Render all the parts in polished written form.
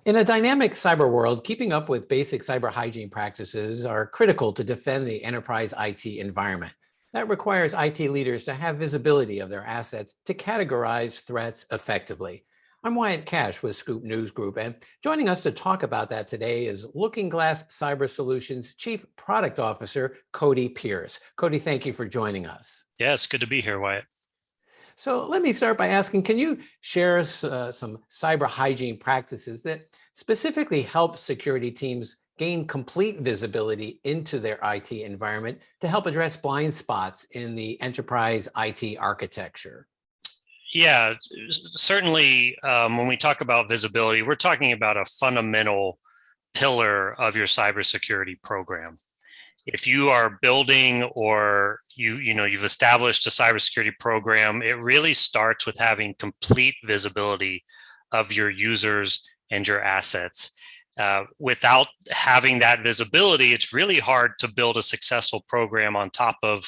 In a dynamic cyber world, keeping up with basic cyber hygiene practices are critical to defend the enterprise IT environment. That requires IT leaders to have visibility of their assets to categorize threats effectively. I'm Wyatt Cash with Scoop News Group, and joining us to talk about that today is LookingGlass Cyber Solutions Chief Product Officer, Cody Pierce. Cody, thank you for joining us. Yeah, it's good to be here, Wyatt. So let me start by asking, can you share some cyber hygiene practices that specifically help security teams gain complete visibility into their IT environment to help address blind spots in the enterprise IT architecture? Yeah, certainly when we talk about visibility, we're talking about a fundamental pillar of your cybersecurity program. If you are building or you've established a cybersecurity program, it really starts with having complete visibility of your users and your assets. Without having that visibility, it's really hard to build a successful program on top of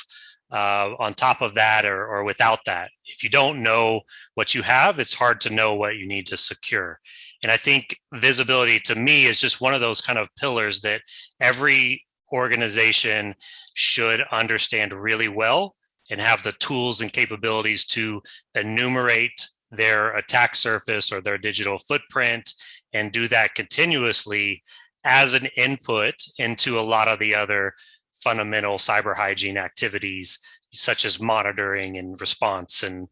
that or without that. If you don't know what you have, it's hard to know what you need to secure. And I think visibility to me is just one of those kind of pillars that every organization should understand really well and have the tools and capabilities to enumerate their attack surface or their digital footprint and do that continuously as an input into a lot of the other fundamental cyber hygiene activities, such as monitoring and response and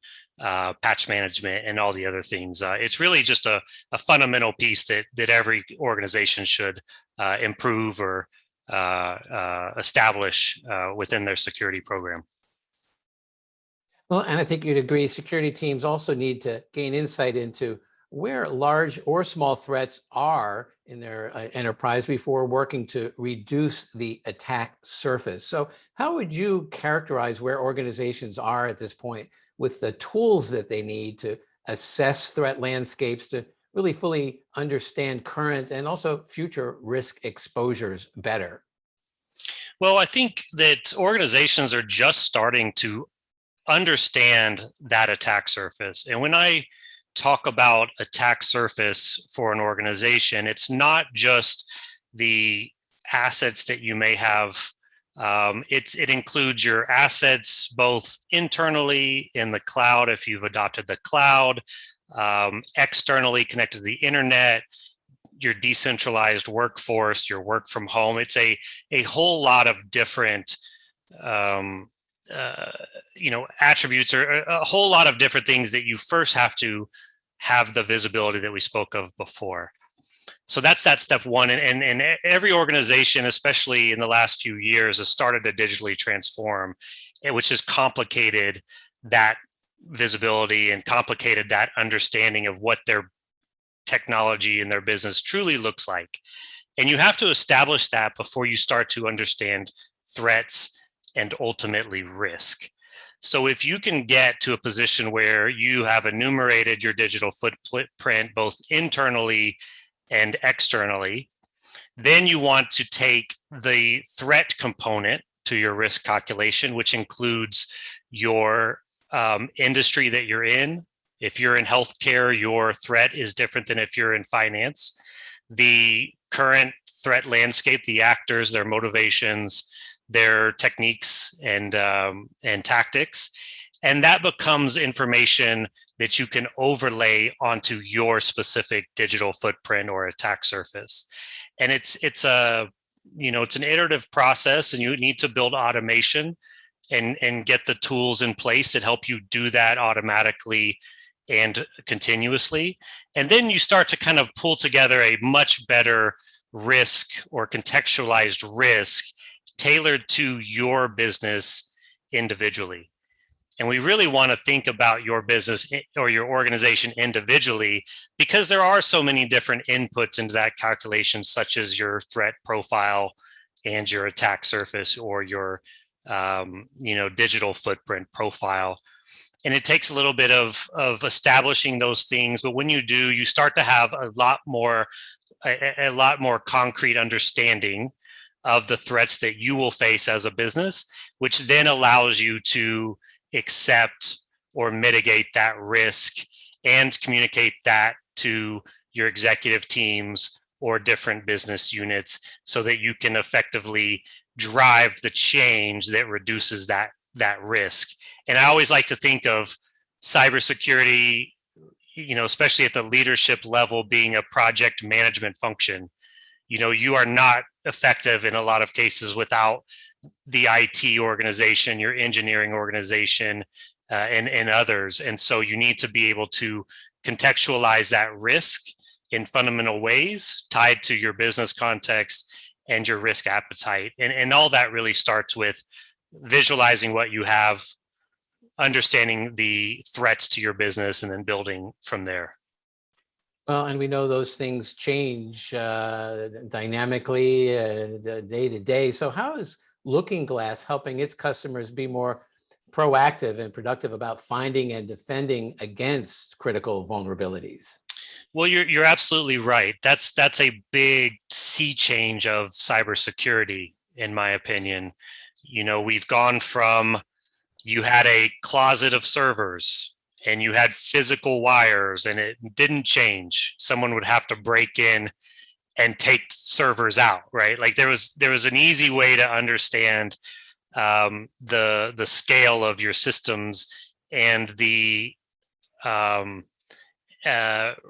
patch management and all the other things. It's really just a fundamental piece that every organization should improve or establish within their security program. Well, and I think you'd agree, security teams also need to gain insight into where large or small threats are in their enterprise before working to reduce the attack surface. So how would you characterize where organizations are at this point with the tools that they need to assess threat landscapes to really fully understand current and also future risk exposures better? Well, I think that organizations are just starting to understand that attack surface. And when I talk about attack surface for an organization, it's not just the assets that you may have. It includes your assets both internally in the cloud, if you've adopted the cloud, externally connected to the internet, your decentralized workforce, your work from home. It's a whole lot of different attributes or a whole lot of different things that you first have to have the visibility that we spoke of before. So that's that step one. And every organization, especially in the last few years, has started to digitally transform, which has complicated that visibility and complicated that understanding of what their technology and their business truly looks like. And you have to establish that before you start to understand threats and ultimately risk. So if you can get to a position where you have enumerated your digital footprint, both internally and externally, then you want to take the threat component to your risk calculation, which includes your industry that you're in. If you're in healthcare, your threat is different than if you're in finance. The current threat landscape, the actors, their motivations, their techniques and tactics, and that becomes information that you can overlay onto your specific digital footprint or attack surface. And it's an iterative process, and you need to build automation and get the tools in place that help you do that automatically and continuously. And then you start to kind of pull together a much better risk or contextualized risk tailored to your business individually. And we really want to think about your business or your organization individually, because there are so many different inputs into that calculation, such as your threat profile and your attack surface or your digital footprint profile. And it takes a little bit of establishing those things, but when you do, you start to have a lot more concrete understanding of the threats that you will face as a business, which then allows you to accept or mitigate that risk and communicate that to your executive teams or different business units so that you can effectively drive the change that reduces that risk. And I always like to think of cybersecurity, especially at the leadership level, being a project management function. You are not effective in a lot of cases without the IT organization, your engineering organization, and others. And so you need to be able to contextualize that risk in fundamental ways tied to your business context and your risk appetite. And all that really starts with visualizing what you have, understanding the threats to your business, and then building from there. Well, and we know those things change dynamically day to day. So how is LookingGlass helping its customers be more proactive and productive about finding and defending against critical vulnerabilities? Well, you're absolutely right. That's a big sea change of cybersecurity, in my opinion. We've gone from, you had a closet of servers and you had physical wires and it didn't change. Someone would have to break in and take servers out, right? Like there was an easy way to understand the scale of your systems, and the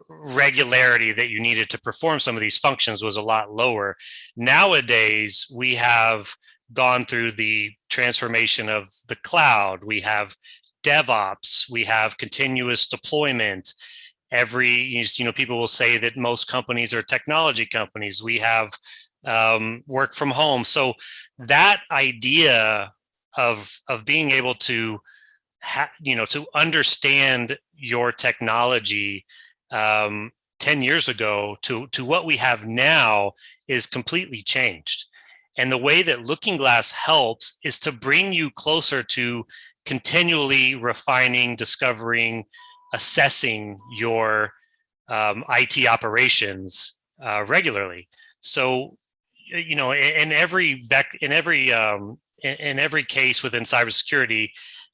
regularity that you needed to perform some of these functions was a lot lower. Nowadays, we have gone through the transformation of the cloud. We have DevOps, we have continuous deployment. People will say that most companies are technology companies. We have work from home. So that idea of being able to to understand your technology 10 years ago to what we have now is completely changed. And the way that LookingGlass helps is to bring you closer to continually refining, discovering, assessing your IT operations regularly. So, in every case within cybersecurity,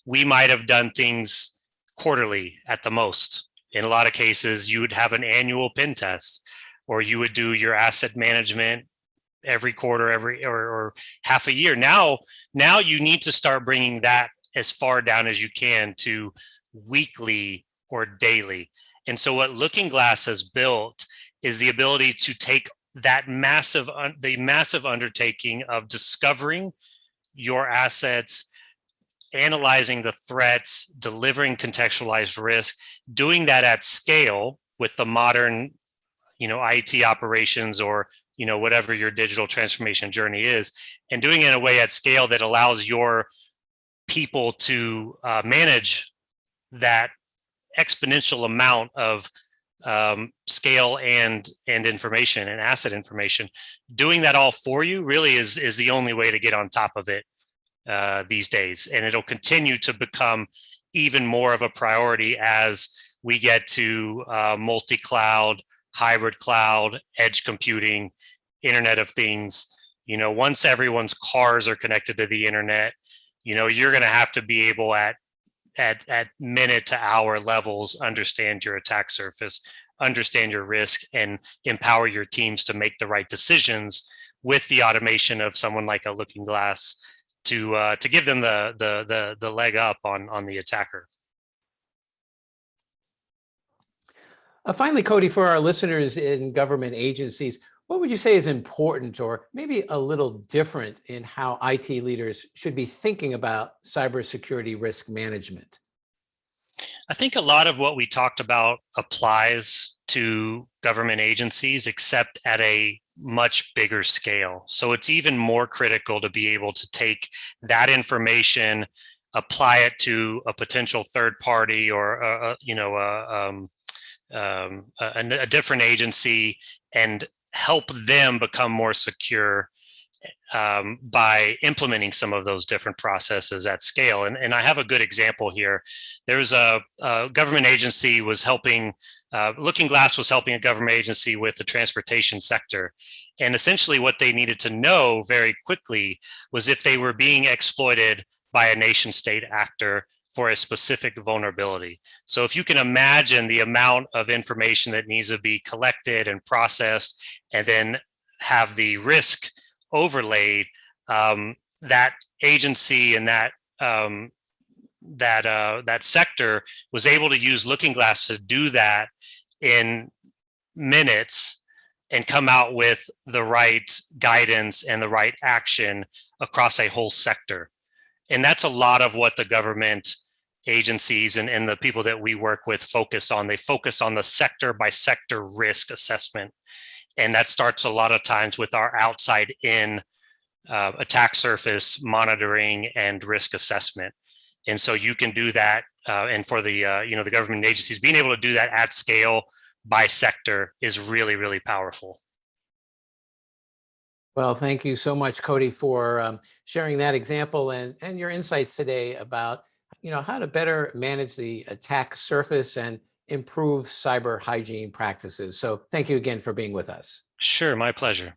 we might have done things quarterly at the most. In a lot of cases, you would have an annual pen test, or you would do your asset management every quarter, or half a year. Now you need to start bringing that as far down as you can to weekly or daily. And so what LookingGlass has built is the ability to take that massive undertaking of discovering your assets, analyzing the threats, delivering contextualized risk, doing that at scale with the modern, IT operations, or, whatever your digital transformation journey is, and doing it in a way at scale that allows your people to manage that exponential amount of scale and information and asset information. Doing that all for you really is the only way to get on top of it these days. And it'll continue to become even more of a priority as we get to multi-cloud, hybrid cloud, edge computing, Internet of Things. Once everyone's cars are connected to the internet, you're going to have to be able at minute to hour levels understand your attack surface, understand your risk, and empower your teams to make the right decisions with the automation of someone like a LookingGlass to give them the leg up on the attacker. Finally, Cody, for our listeners in government agencies, what would you say is important, or maybe a little different, in how IT leaders should be thinking about cybersecurity risk management? I think a lot of what we talked about applies to government agencies, except at a much bigger scale. So it's even more critical to be able to take that information, apply it to a potential third party, or a different agency, and help them become more secure by implementing some of those different processes at scale. And I have a good example here. There's a government agency was helping, LookingGlass was helping a government agency with the transportation sector. And essentially what they needed to know very quickly was if they were being exploited by a nation state actor for a specific vulnerability. So if you can imagine the amount of information that needs to be collected and processed, and then have the risk overlaid, that agency and that sector was able to use LookingGlass to do that in minutes and come out with the right guidance and the right action across a whole sector. And that's a lot of what the government agencies and the people that we work with focus on. They focus on the sector by sector risk assessment. And that starts a lot of times with our outside in attack surface monitoring and risk assessment. And so you can do that. And for the, the government agencies, being able to do that at scale by sector is really, really powerful. Well, thank you so much, Cody, for sharing that example and your insights today about, how to better manage the attack surface and improve cyber hygiene practices. So thank you again for being with us. Sure, my pleasure.